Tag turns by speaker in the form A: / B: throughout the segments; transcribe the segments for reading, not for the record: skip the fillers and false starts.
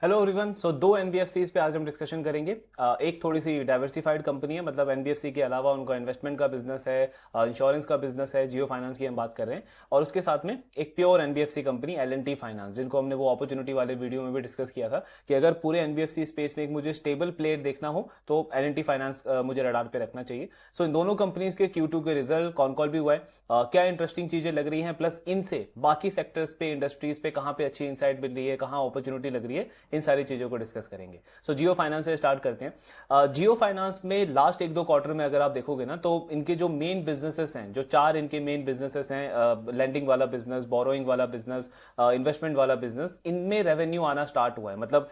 A: Hello everyone. सो दो NBFCs पे आज हम डिस्कशन करेंगे। एक थोड़ी सी डाइवर्सिफाइड कंपनी है, मतलब एनबीएफसी के अलावा उनका इन्वेस्टमेंट का बिजनेस है, इंश्योरेंस का बिजनेस है, जियो फाइनेंस की हम बात कर रहे हैं। और उसके साथ में एक pure NBFC company L&T finance, जिनको हमने वो अपॉर्चुनिटी वाले वीडियो में भी डिस्कस किया था कि अगर पूरे एनबीएफसी स्पेस में एक मुझे स्टेबल प्लेयर देखना हो तो एल&टी फाइनेंस मुझे रडार पे रखना चाहिए। सो इन दोनों कंपनीज के Q2 के रिजल्ट कॉन कॉल भी हुआ है, क्या इंटरेस्टिंग चीजें लग रही हैं, प्लस इनसे बाकी सेक्टर्स पे, इंडस्ट्रीज पे कहां पे अच्छी इनसाइट मिल रही है, कहां अपॉर्चुनिटी लग रही है, इन सारी चीजों को डिस्कस करेंगे। सो जियो फाइनेंस से स्टार्ट करते हैं। जियो फाइनेंस में लास्ट एक दो क्वार्टर में अगर आप देखोगे ना, तो इनके जो मेन बिजनेसेस हैं, जो चार इनके मेन बिजनेसेस हैं, लेंडिंग वाला बिजनेस, बोरोइंग वाला बिजनेस, इन्वेस्टमेंट वाला बिजनेस, इनमें रेवेन्यू आना स्टार्ट हुआ है। मतलब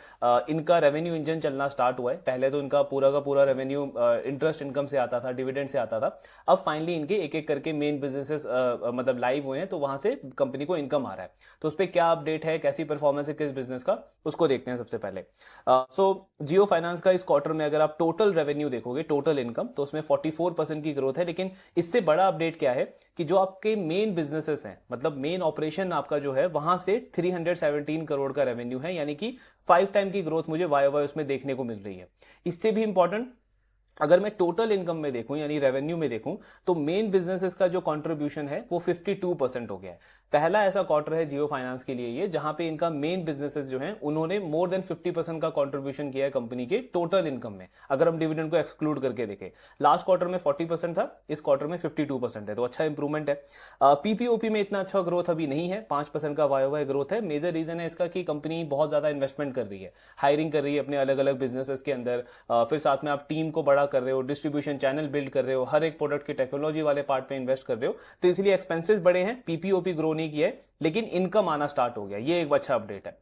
A: इनका रेवेन्यू इंजन चलना स्टार्ट हुआ है। पहले तो इनका पूरा का पूरा रेवेन्यू इंटरेस्ट इनकम से आता था, डिविडेंड से आता था। अब फाइनली इनके एक एक करके मेन बिजनेसेस मतलब लाइव हुए हैं, तो वहां से कंपनी को इनकम आ रहा है। तो उस पर क्या अपडेट है, कैसी परफॉर्मेंस है किस बिजनेस का, उसको देखते हैं सबसे पहले। सो जियो फाइनेंस का इस क्वार्टर में अगर आप टोटल रेवेन्यू देखोगे, टोटल इनकम, तो उसमें 44% की ग्रोथ है। लेकिन इससे बड़ा अपडेट क्या है कि जो आपके मेन बिजनेसेस हैं, मतलब मेन ऑपरेशन आपका जो है, वहां से 317 करोड़ का रेवेन्यू है, यानी कि 5 टाइम की ग्रोथ मुझे वाई उसमें देखने को मिल रही है। इससे भी इंपॉर्टेंट, अगर मैं टोटल इनकम में देखूं यानी रेवेन्यू में देखूं, तो मेन बिजनेसेस का जो कंट्रीब्यूशन है वो 52% हो गया है। पहला ऐसा क्वार्टर है जियो फाइनेंस के लिए ये, जहां पे इनका मेन बिजनेसेस जो हैं उन्होंने मोर देन 50% का कंट्रीब्यूशन किया है कंपनी के टोटल इनकम में, अगर हम डिविडेंड को एक्सक्लूड करके देखें। लास्ट क्वार्टर में 40% था, इस क्वार्टर में 52% है, तो अच्छा इंप्रूवमेंट है। पीपीओपी में इतना अच्छा ग्रोथ अभी नहीं है, 5% का वाई ग्रोथ है। मेजर रीजन है इसका कि कंपनी बहुत ज्यादा इन्वेस्टमेंट कर रही है, हायरिंग कर रही है अपने अलग अलग बिजनेसेस के अंदर, फिर साथ में आप टीम को बड़ा कर रहे हो, डिस्ट्रीब्यूशन चैनल बिल्ड कर रहे हो, हर एक प्रोडक्ट के टेक्नोलॉजी वाले पार्ट पे इन्वेस्ट कर रहे हो, तो इसलिए एक्सपेंसेस बड़े हैं। पीपीओपी ग्रो नहीं किया है, लेकिन इनकम आना स्टार्ट हो गया, ये एक अच्छा अपडेट है।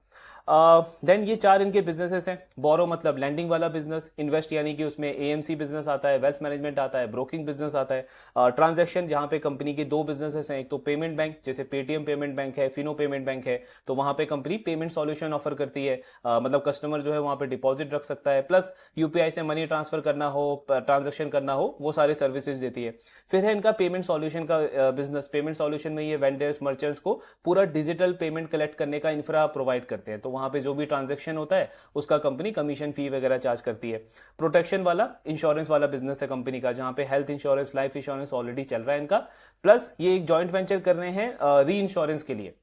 A: देन ये चार इनके बिजनेसेस हैं। बोरो मतलब लैंडिंग वाला बिजनेस, इन्वेस्ट यानी कि उसमें एएमसी बिजनेस आता है, वेल्थ मैनेजमेंट आता है, ब्रोकिंग बिजनेस आता है, ट्रांजैक्शन जहां पे कंपनी के दो बिजनेसेस हैं, एक तो पेमेंट बैंक, जैसे पेटीएम पेमेंट बैंक है, फिनो पेमेंट बैंक है, तो वहां पे कंपनी पेमेंट सॉल्यूशन ऑफर करती है, मतलब कस्टमर जो है वहां पे डिपॉजिट रख सकता है, प्लस यूपीआई से मनी ट्रांसफर करना हो, ट्रांजेक्शन करना हो, वो सारे सर्विसेज देती है। फिर है इनका पेमेंट सॉल्यूशन का बिजनेस। पेमेंट सॉल्यूशन में ये वेंडर्स, मर्चेंट्स को पूरा डिजिटल पेमेंट कलेक्ट करने का इंफ्रा प्रोवाइड करते हैं, तो वहां पे जो भी ट्रांजैक्शन होता है उसका कंपनी कमीशन फी वगैरह चार्ज करती है। प्रोटेक्शन वाला, इंश्योरेंस वाला बिजनेस है कंपनी का, जहां पे health insurance, life insurance already चल रहा है इनका, प्लस ये एक जॉइंट वेंचर कर रहे हैं री इंश्योरेंस के लिए।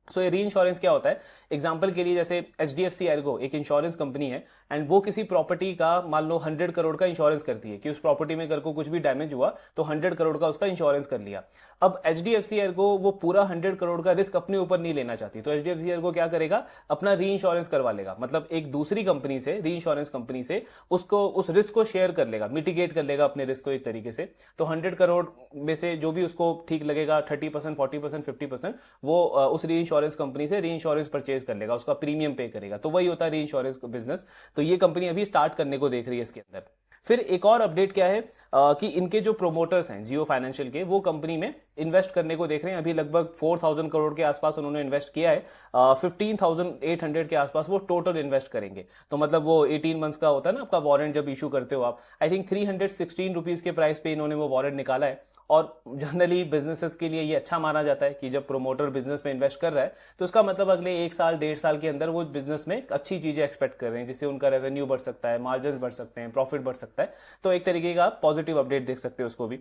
A: सो ये री इंश्योरेंस क्या होता है, एग्जांपल के लिए जैसे एचडीएफसी एर्गो एक इंश्योरेंस कंपनी है, एंड वो किसी प्रॉपर्टी का मान लो 100 करोड़ का इंश्योरेंस करती है कि उस प्रॉपर्टी में अगर को कुछ भी डैमेज हुआ तो 100 करोड़ का उसका इंश्योरेंस कर लिया। अब एचडीएफसी एर्गो वो पूरा 100 करोड़ का रिस्क अपने ऊपर नहीं लेना चाहती, तो एचडीएफसी एर्गो क्या करेगा, अपना री इंश्योरेंस करवा लेगा, मतलब एक दूसरी कंपनी से, री इंश्योरेंस कंपनी से उसको उस रिस्क को शेयर कर लेगा, मिटिगेट कर लेगा अपने रिस्क को एक तरीके से। तो 100 करोड़ में से जो भी उसको ठीक लगेगा, 30%, 40%, 50%, वो उस री इंश्योरेंस कंपनी से री इंश्योरेंस परचेज कर लेगा, उसका प्रीमियम पे करेगा, तो वही होता है री इंश्योरेंस बिजनेस। तो ये कंपनी अभी स्टार्ट करने को देख रही है इसके अंदर। फिर एक और अपडेट क्या है कि इनके जो प्रोमोटर्स हैं जियो फाइनेंशियल के, वो कंपनी में इन्वेस्ट करने को देख रहे हैं। अभी लगभग 4000 करोड़ के आसपास उन्होंने इन्वेस्ट किया है, 15,800 के आसपास वो टोटल इन्वेस्ट करेंगे। तो मतलब वो 18 मंथ्स का होता है ना आपका वारंट, जब इशू करते हो आप, आई थिंक 316 रुपीज के प्राइस पे इन्होंने वो वारंट निकाला है। और जनरली बिजनेसेस के लिए ये अच्छा माना जाता है कि जब प्रोमोटर बिजनेस में इन्वेस्ट कर रहा है तो उसका मतलब अगले 1 साल 1.5 साल के अंदर वो बिजनेस में अच्छी चीजें एक्सपेक्ट कर रहे हैं, जिससे उनका रेवेन्यू बढ़ सकता है, मार्जिन बढ़ सकते हैं, प्रॉफिट बढ़ सकता है। तो एक तरीके का आप पॉजिटिव अपडेट देख सकते हो उसको भी।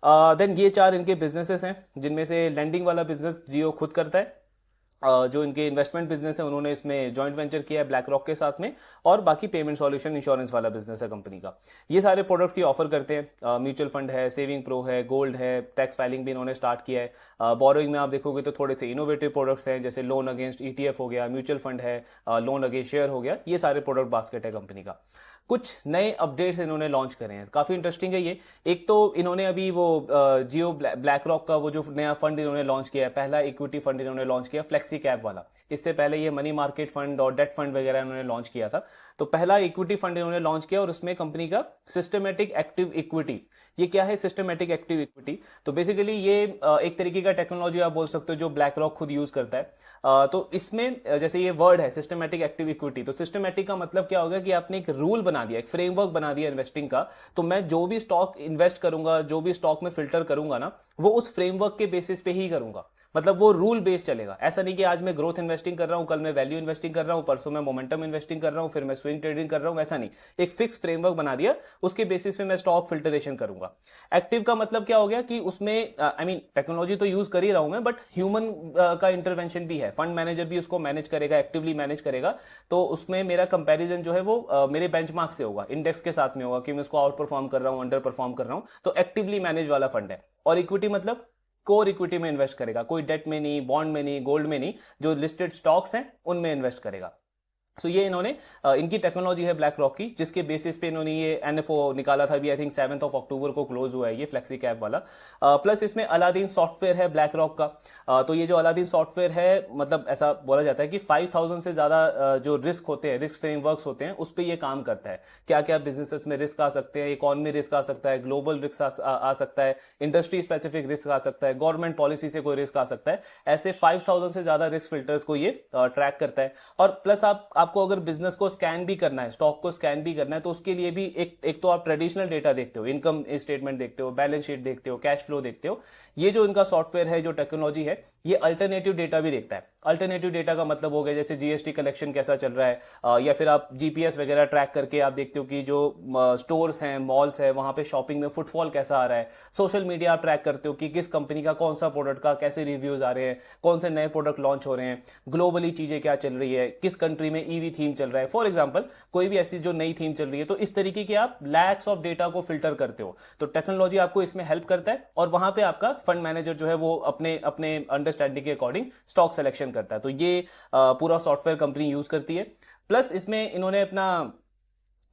A: देन ये चार इनके बिजनेसेस हैं, जिनमें से लेंडिंग वाला बिजनेस जियो खुद करता है। जो इनके इन्वेस्टमेंट बिजनेस है उन्होंने इसमें जॉइंट वेंचर किया है ब्लैक रॉक के साथ में, और बाकी पेमेंट सॉल्यूशन इंश्योरेंस वाला बिजनेस है कंपनी का। ये सारे प्रोडक्ट्स ये ऑफर करते हैं, म्यूचुअल फंड है, सेविंग प्रो है, गोल्ड है, टैक्स फाइलिंग भी इन्होंने स्टार्ट किया है। बोरोइंग में आप देखोगे तो थोड़े से इनोवेटिव प्रोडक्ट्स हैं, जैसे लोन अगेंस्ट ईटीएफ हो गया, म्यूचुअल फंड है, लोन अगेंस्ट शेयर हो गया, ये सारे प्रोडक्ट बास्केट है कंपनी का। कुछ नए अपडेट्स इन्होंने लॉन्च करे हैं, काफी इंटरेस्टिंग है ये। एक तो इन्होंने अभी वो जियो ब्लैक रॉक का वो जो नया फंड इन्होंने लॉन्च किया है, पहला इक्विटी फंड इन्होंने लॉन्च किया फ्लेक्सी कैप वाला। इससे पहले ये मनी मार्केट फंड और डेट फंड वगैरह इन्होंने लॉन्च किया था। तो पहला इक्विटी फंड इन्होंने लॉन्च किया, और उसमें कंपनी का सिस्टमेटिक एक्टिव इक्विटी। ये क्या है सिस्टमेटिक एक्टिव इक्विटी? तो बेसिकली ये एक तरीके का टेक्नोलॉजी आप बोल सकते हो जो ब्लैक रॉक खुद यूज करता है। तो इसमें जैसे ये वर्ड है सिस्टमेटिक एक्टिव इक्विटी, तो सिस्टमेटिक का मतलब क्या होगा कि आपने एक रूल बना दिया, एक फ्रेमवर्क बना दिया इन्वेस्टिंग का। तो मैं जो भी स्टॉक इन्वेस्ट करूंगा, जो भी स्टॉक में फिल्टर करूंगा ना, वो उस फ्रेमवर्क के बेसिस पे ही करूंगा। मतलब वो रूल बेस्ड चलेगा। ऐसा नहीं कि आज मैं ग्रोथ इन्वेस्टिंग कर रहा हूं, कल मैं वैल्यू इन्वेस्टिंग कर रहा हूं, परसों मैं मोमेंटम इन्वेस्टिंग कर रहा हूं, फिर मैं स्विंग ट्रेडिंग कर रहा हूं, ऐसा नहीं। एक फिक्स फ्रेमवर्क बना दिया, उसके बेसिस पे मैं स्टॉक फिल्टरेशन करूंगा। एक्टिव का मतलब क्या हो गया कि उसमें आई मीन टेक्नोलॉजी तो यूज कर ही रहा हूं मैं, बट ह्यूमन का इंटरवेंशन भी है, फंड मैनेजर भी उसको मैनेज करेगा, एक्टिवली मैनेज करेगा। तो उसमें मेरा कंपैरिजन जो है वो मेरे बेंचमार्क से होगा, इंडेक्स के साथ में होगा कि मैं उसको आउट परफॉर्म कर रहा हूं, अंडर परफॉर्म कर रहा हूं। तो एक्टिवली मैनेज वाला फंड है। और इक्विटी मतलब कोर इक्विटी में इन्वेस्ट करेगा, कोई डेट में नहीं, बॉन्ड में नहीं, गोल्ड में नहीं, जो लिस्टेड स्टॉक्स हैं उनमें इन्वेस्ट करेगा। सो ये इन्होंने इनकी टेक्नोलॉजी है ब्लैक रॉक की, जिसके बेसिस पे इन्होंने ये एनएफओ निकाला था, भी आई थिंक 7 अक्टूबर को क्लोज हुआ है ये फ्लेक्सी कैप वाला। प्लस इसमें अलादीन सॉफ्टवेयर है ब्लैक रॉक का। तो ये जो अलादीन सॉफ्टवेयर है, मतलब ऐसा बोला जाता है कि 5000 से ज्यादा जो रिस्क होते हैं, रिस्क फ्रेमवर्क्स होते हैं, उस पर ये काम करता है। क्या क्या बिजनेसेस में रिस्क आ सकते हैं, इकोनॉमी रिस्क आ सकता है, ग्लोबल रिस्क आ सकता है, इंडस्ट्री स्पेसिफिक रिस्क आ सकता है, गवर्नमेंट पॉलिसी से कोई रिस्क आ सकता है। ऐसे 5000 से ज्यादा रिस्क फिल्टर्स को ये ट्रैक करता है। और प्लस आपको अगर बिजनेस को स्कैन भी करना है, स्टॉक को स्कैन भी करना है, तो उसके लिए भी एक तो आप ट्रेडिशनल डेटा देखते हो, इनकम स्टेटमेंट देखते हो, बैलेंस शीट देखते हो, कैश फ्लो देखते हो। ये जो इनका सॉफ्टवेयर है, जो टेक्नोलॉजी है, ये अल्टरनेटिव डेटा भी देखता है। अल्टरनेटिव डेटा का मतलब हो गया जैसे जीएसटी कलेक्शन कैसा चल रहा है, या फिर आप जीपीएस वगैरह ट्रैक करके आप देखते हो कि जो स्टोर्स हैं, मॉल्स है, वहां पे शॉपिंग में फुटफॉल कैसा आ रहा है। सोशल मीडिया आप ट्रैक करते हो कि किस कंपनी का कौन सा प्रोडक्ट का कैसे रिव्यूज आ रहे हैं, कौन से नए प्रोडक्ट लॉन्च हो रहे हैं, ग्लोबली चीजें क्या चल रही है, किस कंट्री में ईवी थीम चल रहा है, फॉर एग्जाम्पल कोई भी ऐसी जो नई थीम चल रही है। तो इस तरीके की आप लैक्स ऑफ डेटा को फिल्टर करते हो, तो टेक्नोलॉजी आपको इसमें हेल्प करता है। और वहां पे आपका फंड मैनेजर जो है वो अपने अपने अंडरस्टैंडिंग के अकॉर्डिंग स्टॉक सिलेक्शन करता है। तो ये पूरा सॉफ्टवेयर कंपनी यूज करती है। प्लस इसमें इन्होंने अपना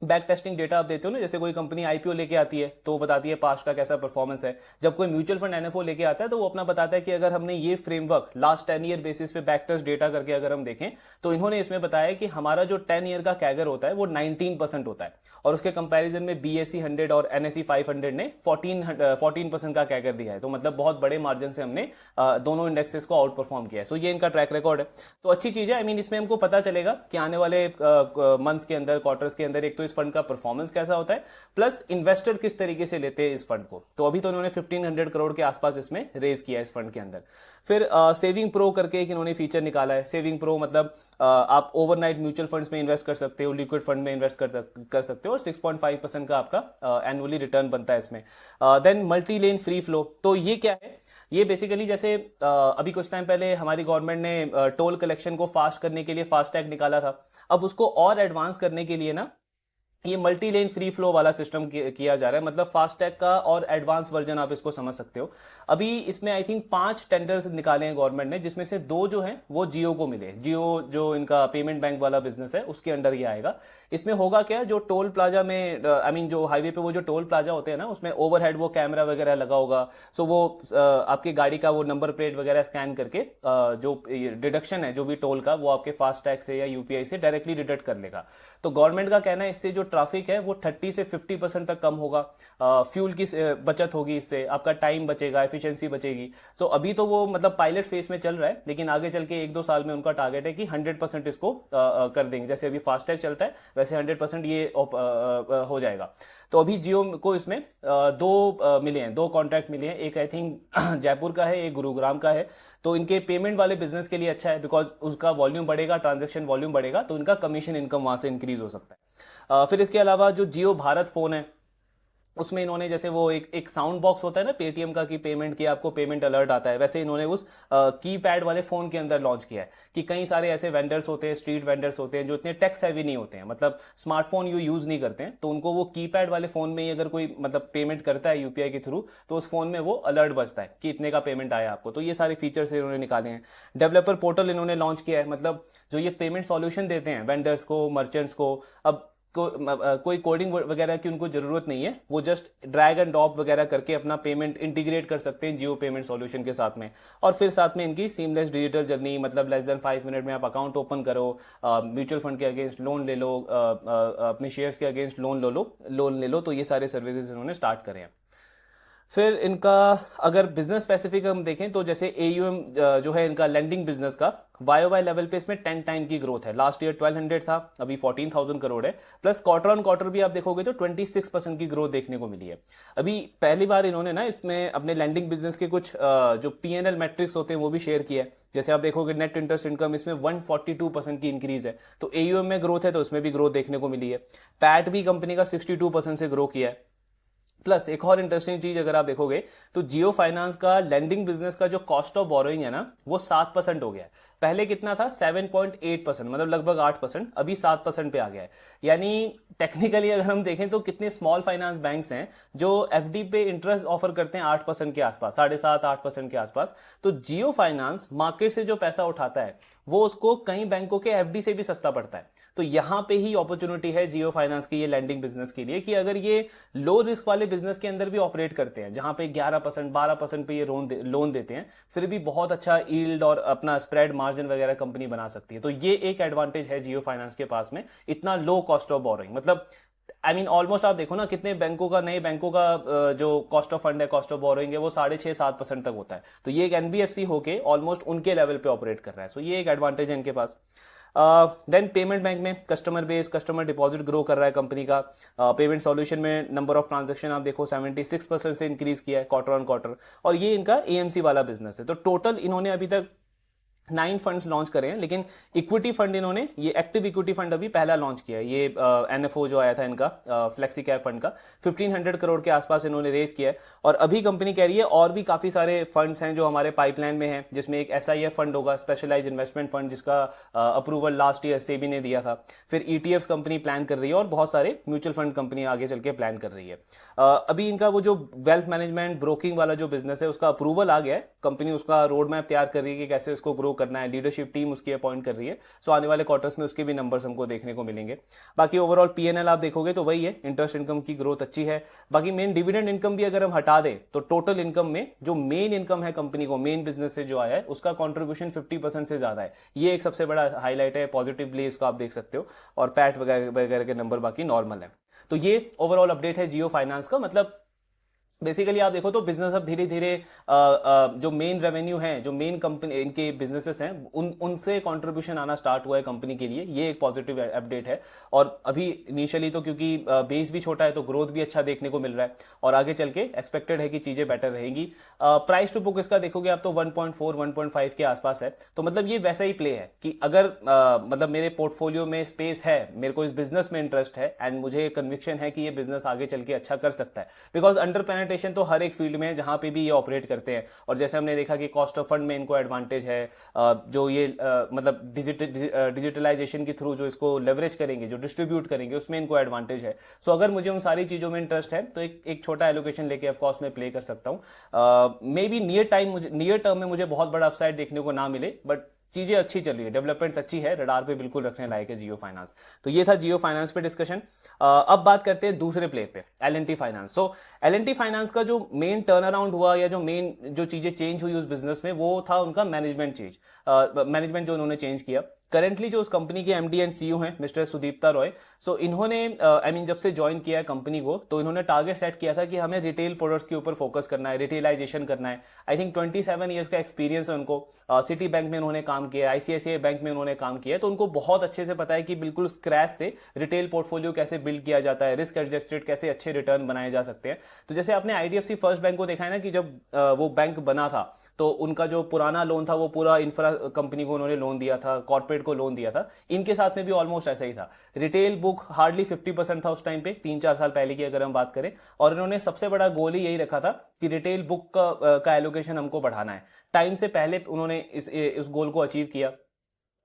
A: बैक टेस्टिंग डेटा आप देते हो ना, जैसे कोई कंपनी आईपीओ लेके आती है तो वो बताती है पास्ट का कैसा परफॉर्मेंस है। जब कोई म्यूचुअल फंड एनएफओ लेके आता है तो वो अपना बताता है कि अगर हमने ये फ्रेमवर्क लास्ट 10 ईयर बेसिस पे बैक टेस्ट डेटा करके अगर हम देखें, तो इन्होंने इसमें बताया कि हमारा जो 10 ईयर का कैगर होता है वो 19% होता है। और उसके कंपैरिजन में बीएसई 100 और एनएसई 500 ने 14% का कैगर दिया है। तो मतलब बहुत बड़े मार्जिन से हमने दोनों इंडेक्सेस को आउट परफॉर्म किया है। सो ये इनका ट्रैक रिकॉर्ड है, तो अच्छी चीज है। आई मीन इसमें हमको पता चलेगा कि आने वाले मंथ्स के अंदर, क्वार्टर्स के अंदर, एक तो इस फंड का परफॉर्मेंस कैसा होता है, प्लस इन्वेस्टर किस तरीके से लेते हैं इस फंड को। तो अभी तो इन्होंने 1500 करोड़ के आसपास इसमें रेज किया है इस फंड के अंदर। फिर सेविंग प्रो करके एक इन्होंने फीचर निकाला है। सेविंग प्रो मतलब आप ओवरनाइट म्यूचुअल फंड्स में इन्वेस्ट कर सकते हो, लिक्विड फंड में इन्वेस्ट कर सकते हो, और 6.5% का आपका एनुअली रिटर्न बनता है इसमें। Then multi lane free flow, तो ये क्या है, ये बेसिकली जैसे अभी कुछ टाइम पहले हमारी गवर्नमेंट ने टोल कलेक्शन को फास्ट करने के लिए फास्टैग निकाला था। अब उसको और एडवांस करने के लिए ना ये मल्टी लेन फ्री फ्लो वाला सिस्टम किया जा रहा है। मतलब फास्टैग का और एडवांस वर्जन आप इसको समझ सकते हो। अभी इसमें आई थिंक 5 टेंडर्स निकाले हैं गवर्नमेंट ने, जिसमें से 2 जो हैं वो जियो को मिले। जियो जो इनका पेमेंट बैंक वाला बिजनेस है उसके अंडर ये आएगा। इसमें होगा क्या, जो टोल प्लाजा में आई मीन जो हाईवे पे वो जो टोल प्लाजा होते हैं ना, उसमें ओवरहेड वो कैमरा वगैरह लगा होगा। सो वो आपकी गाड़ी का वो नंबर प्लेट वगैरह स्कैन करके जो डिडक्शन है जो भी टोल का, वो आपके फास्टैग से या यूपीआई से डायरेक्टली डिडक्ट कर लेगा। तो गवर्नमेंट का कहना है इससे जो ट्रैफिक है वो 30 से 50% तक कम होगा। फ्यूल की बचत होगी, इससे आपका टाइम बचेगा, एफिशिएंसी बचेगी। सो अभी तो वो मतलब पायलट फेज में चल रहा है, लेकिन आगे चल के 1-2 साल में उनका टारगेट है कि 100% इसको कर देंगे। जैसे अभी फास्टैग चलता है वैसे 100% ये हो जाएगा। तो अभी जियो को इसमें 2 मिले हैं, 2 कॉन्ट्रैक्ट मिले हैं। एक आई थिंक जयपुर का है, एक गुरुग्राम का है। तो इनके पेमेंट वाले बिजनेस के लिए अच्छा है, बिकॉज उसका वॉल्यूम बढ़ेगा, ट्रांजेक्शन वॉल्यूम बढ़ेगा, तो इनका कमीशन इनकम वहां से इंक्रीज हो सकता है। फिर इसके अलावा जो जियो भारत फोन है, उसमें इन्होंने जैसे वो एक साउंड बॉक्स होता है ना पेटीएम का, कि पेमेंट की आपको पेमेंट अलर्ट आता है, वैसे इन्होंने उस कीपैड वाले फोन के अंदर लॉन्च किया है। कि कई सारे ऐसे वेंडर्स होते हैं, स्ट्रीट वेंडर्स होते हैं, जो इतने टेक सेवी नहीं होते हैं, मतलब स्मार्टफोन यूज नहीं करते हैं, तो उनको वो कीपैड वाले फोन में ही अगर कोई मतलब पेमेंट करता है यूपीआई के थ्रू, तो उस फोन में वो अलर्ट बजता है कि इतने का पेमेंट आया आपको। तो ये सारे फीचर्स इन्होंने निकाले हैं। डेवलपर पोर्टल इन्होंने लॉन्च किया है, मतलब जो ये पेमेंट सॉल्यूशन देते हैं वेंडर्स को, मर्चेंट्स को, अब कोई कोडिंग वगैरह की उनको जरूरत नहीं है, वो जस्ट ड्रैग एंड ड्रॉप वगैरह करके अपना पेमेंट इंटीग्रेट कर सकते हैं जियो पेमेंट सॉल्यूशन के साथ में। और फिर साथ में इनकी सीमलेस डिजिटल जर्नी, मतलब लेस देन 5 मिनट में आप अकाउंट ओपन करो, म्यूचुअल फंड के अगेंस्ट लोन ले लो, अपने शेयर्स के अगेंस्ट लोन ले लो, तो ये सारे सर्विसेज इन्होंने स्टार्ट करे हैं। फिर इनका अगर बिजनेस स्पेसिफिक हम देखें तो जैसे AUM जो है इनका लेंडिंग बिजनेस का YOY लेवल पे इसमें 10 टाइम की ग्रोथ है। लास्ट ईयर 1200 था, अभी 14,000 करोड़ है। प्लस क्वार्टर ऑन क्वार्टर भी आप देखोगे तो 26% की ग्रोथ देखने को मिली है। अभी पहली बार इन्होंने ना इसमें अपने लैंडिंग बिजनेस के कुछ जो P&L मैट्रिक्स होते हैं वो भी शेयर किया है। जैसे आप देखोगे नेट इंटरेस्ट इनकम इसमें 142% की इंक्रीज है, तो AUM में ग्रोथ है तो उसमें भी ग्रोथ देखने को मिली है। पैट भी कंपनी का 62% से ग्रो किया है। प्लस एक और इंटरेस्टिंग चीज अगर आप देखोगे तो जियो फाइनेंस का लेंडिंग बिजनेस का जो कॉस्ट ऑफ बोरोइंग है ना वो 7% हो गया है। पहले कितना था 7.8%, मतलब लगभग 8%, अभी 7% पे आ गया है। यानी टेक्निकली अगर हम देखें तो कितने स्मॉल फाइनेंस बैंक्स हैं जो FD पे इंटरेस्ट ऑफर करते हैं 8% के आसपास, 7.5-8% के आसपास। तो जियो फाइनेंस मार्केट से जो पैसा उठाता है वो उसको कई बैंकों के FD से भी सस्ता पड़ता है। तो यहां पे ही अपॉर्चुनिटी है जियो फाइनेंस की ये लैंडिंग बिजनेस के लिए कि अगर ये लो रिस्क वाले बिजनेस के अंदर भी ऑपरेट करते हैं जहां पे 11% 12% पे ये लोन देते हैं, फिर भी बहुत अच्छा यील्ड और अपना स्प्रेड मार्जिन वगैरह कंपनी बना सकती है। तो ये एक एडवांटेज है जियो फाइनेंस के पास में, इतना लो कॉस्ट ऑफ बोरोइंग। मतलब ऑलमोस्ट आप देखो ना कितने बैंकों का, नए बैंकों का जो कॉस्ट ऑफ फंड है, कॉस्ट ऑफ बोरोइंग है वो 6.5-7% तक होता है। तो ये एक NBFC होके ऑलमोस्ट उनके लेवल पे ऑपरेट कर रहा है। सो ये एक एडवांटेज है इनके पास। देन पेमेंट बैंक में customer base, customer deposit grow कर रहा है कंपनी का। पेमेंट सॉल्यूशन में नंबर ऑफ ट्रांजैक्शन आप देखो 76% से इंक्रीज किया है क्वार्टर ऑन क्वार्टर, और ये इनका AMC वाला बिजनेस है। तो टोटल इन्होंने अभी तक 9 फंड्स लॉन्च करे हैं, लेकिन इक्विटी फंड इन्होंने ये एक्टिव इक्विटी फंड अभी पहला लॉन्च किया है। ये NFO जो आया था इनका फ्लेक्सी कैप फंड का 1500 करोड़ के आसपास इन्होंने रेज किया है। और अभी कंपनी कह रही है और भी काफी सारे फंड्स हैं जो हमारे पाइपलाइन में हैं, जिसमें एक SIF फंड होगा, स्पेशलाइज इन्वेस्टमेंट फंड, जिसका अप्रूवल लास्ट ईयर सेबी ने दिया था। फिर ETFs कंपनी प्लान कर रही है और बहुत सारे म्यूचुअल फंड कंपनी आगे चल के प्लान कर रही है। अभी इनका वो जो वेल्थ मैनेजमेंट ब्रोकिंग वाला जो बिजनेस है उसका अप्रूवल आ गया है। कंपनी उसका रोड मैप तैयार कर रही है कि कैसे उसको ग्रो करना है, लीडरशिप टीम उसकी अपॉइंट कर रही है। सो आने वाले क्वार्टर्स में उसके भी नंबर्स हमको देखने को मिलेंगे। बाकी ओवरऑल P&L आप देखोगे तो वही है, इंटरेस्ट इनकम की ग्रोथ अच्छी है। बाकी मेन डिविडेंड इनकम भी अगर हम हटा दें तो टोटल इनकम में जो मेन इनकम है कंपनी को, मेन बिजनेस से जो आया है उसका कॉन्ट्रीब्यूशन 50% से ज्यादा है। ये एक सबसे बड़ा हाईलाइट है, पॉजिटिवली इसको आप देख सकते हो। और पैट वगैरह के नंबर बाकी नॉर्मल है। तो ये ओवरऑल अपडेट है जियो फाइनेंस का। मतलब बेसिकली आप देखो तो बिजनेस अब धीरे धीरे जो मेन रेवेन्यू है, जो मेन कंपनी इनके बिजनेसेस हैं, उनसे कंट्रीब्यूशन आना स्टार्ट हुआ है कंपनी के लिए। ये एक पॉजिटिव अपडेट है। और अभी इनिशियली तो क्योंकि बेस भी छोटा है तो ग्रोथ भी अच्छा देखने को मिल रहा है, और आगे चल के एक्सपेक्टेड है कि चीजें बेटर रहेंगी। प्राइस टू बुक इसका देखोगे आप तो 1.4 1.5 के आसपास है। तो मतलब ये वैसा ही प्ले है कि अगर मतलब मेरे पोर्टफोलियो में स्पेस है, मेरे को इस बिजनेस में इंटरेस्ट है एंड मुझे कन्विक्शन है कि ये बिजनेस आगे चल के अच्छा कर सकता है, बिकॉज अंडर तो हर एक फील्ड में है जहां पे भी ये ऑपरेट करते हैं। और जैसे हमने देखा कि कॉस्ट ऑफ फंड में इनको एडवांटेज है, जो ये मतलब डिजिटलाइजेशन के थ्रू जो इसको लेवरेज करेंगे, जो डिस्ट्रीब्यूट करेंगे, उसमें इनको एडवांटेज है। सो अगर मुझे उन सारी चीजों में इंटरेस्ट है तो एक छोटा एलोकेशन लेके ऑफकोर्स मैं प्ले कर सकता हूं। मे बी नियर टर्म में मुझे बहुत बड़ा अपसाइड देखने को ना मिले, बट चीजें अच्छी चल रही है, डेवलपमेंट्स अच्छी है, रडार पे बिल्कुल रखने लायक है जियो फाइनेंस। तो ये था जियो फाइनेंस पे डिस्कशन। अब बात करते हैं दूसरे प्ले पे, L&T फाइनेंस। सो L&T फाइनेंस का जो मेन टर्न अराउंड हुआ या जो मेन जो चीजें चेंज हुई उस बिजनेस में, वो था उनका मैनेजमेंट जो उन्होंने चेंज किया। करेंटली जो उस कंपनी के MD एंड CEO हैं मिस्टर सुदीप्ता रॉय, सो इन्होंने जब से ज्वाइन किया है कंपनी को तो इन्होंने टारगेट सेट किया था कि हमें रिटेल प्रोडक्ट्स के ऊपर फोकस करना है, रिटेलाइजेशन करना है। आई थिंक 27 ईयर्स का एक्सपीरियंस है उनको। सिटी बैंक में उन्होंने काम किया, ICICI बैंक में उन्होंने काम किया, तो उनको बहुत अच्छे से पता है कि बिल्कुल स्क्रैच से रिटेल पोर्टफोलियो कैसे बिल्ड किया जाता है, रिस्क एडजस्टेड कैसे अच्छे रिटर्न बनाए जा सकते हैं। तो जैसे आपने IDFC फर्स्ट बैंक को देखा है ना कि जब वो बैंक बना था तो उनका जो पुराना लोन था वो पूरा इंफ्रा कंपनी को उन्होंने लोन दिया था, कॉर्पोरेट को लोन दिया था। इनके साथ में भी ऑलमोस्ट ऐसा ही था। रिटेल बुक हार्डली 50% था उस टाइम पे, 3-4 साल पहले की अगर हम बात करें, और इन्होंने सबसे बड़ा गोल ही यही रखा था कि रिटेल बुक का एलोकेशन हमको बढ़ाना है। टाइम से पहले उन्होंने इस गोल को अचीव किया।